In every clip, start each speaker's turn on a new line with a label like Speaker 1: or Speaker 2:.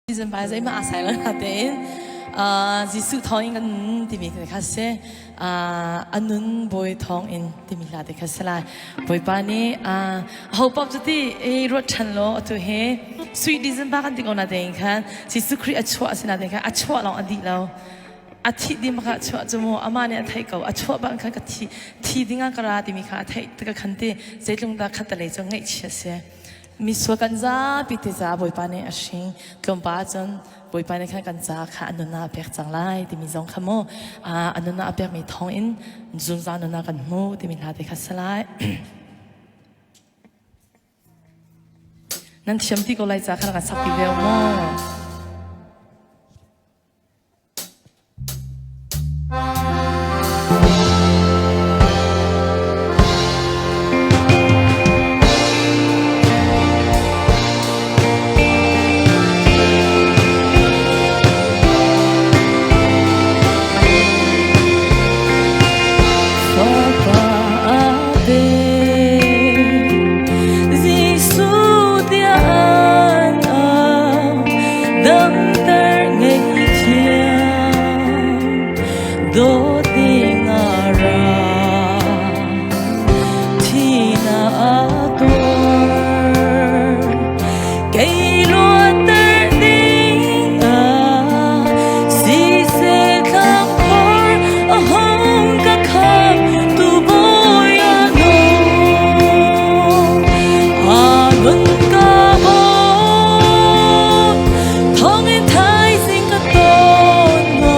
Speaker 1: Season bài giấy mà asai là natin Jisu thong in kan timi kasi anun boy thong in timi la de kasi la boy pa ni hope of the road chan lo to he sweet season ba kan tingaw natin kan Jisu Christ achwa sin natin kan achwa lang adi lo athi di maka achwa jmo amane athai ko achwa ba kan ka thi dinga kara timi kha athai taka khante zeitlung da khatale jo ngai chese Miswa kanza pitiza boy pane ashing kumpaton boy pane kan kanza kha anuna pek changlai ti mi zong khamo anuna apek mi thong in zunza anuna kan mu ti mi la de khasalai nan thiamti ko lai cha khana ka sakti veo mo Do ting ara Tina ador Kay lo ter ding Si se kham khor ahong ka kham tu boy ano Anun ka bo Thong in thai sing ka ton mo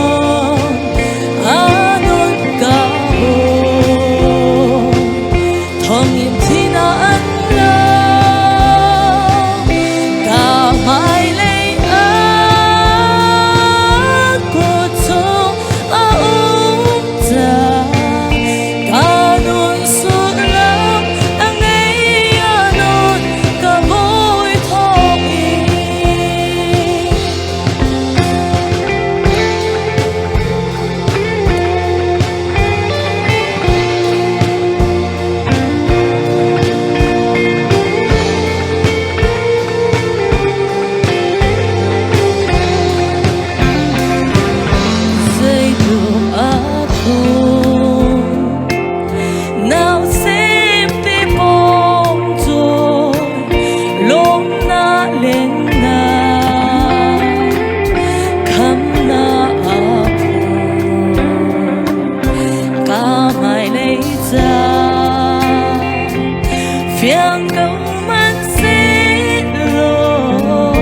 Speaker 1: Phiang câu mắt xế lô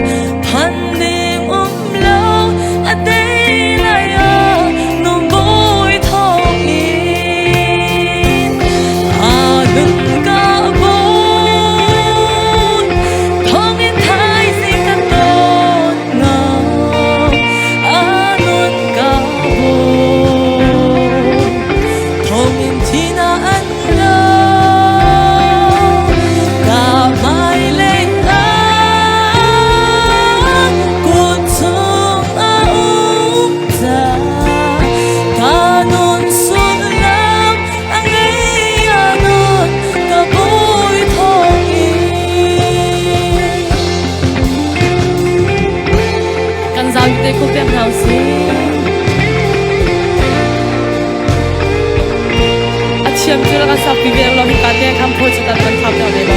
Speaker 1: Thân đêm lâu ở đây lại nồng bối thong in đừng cả vốn Thong in thái xin cả tôn ngờ đừng cả vốn Thong in thì na ăn Để cô em nào xin chiếm chưa là sắp bị về lo hiện tại khám phô chỉ tận khám nào đấy đó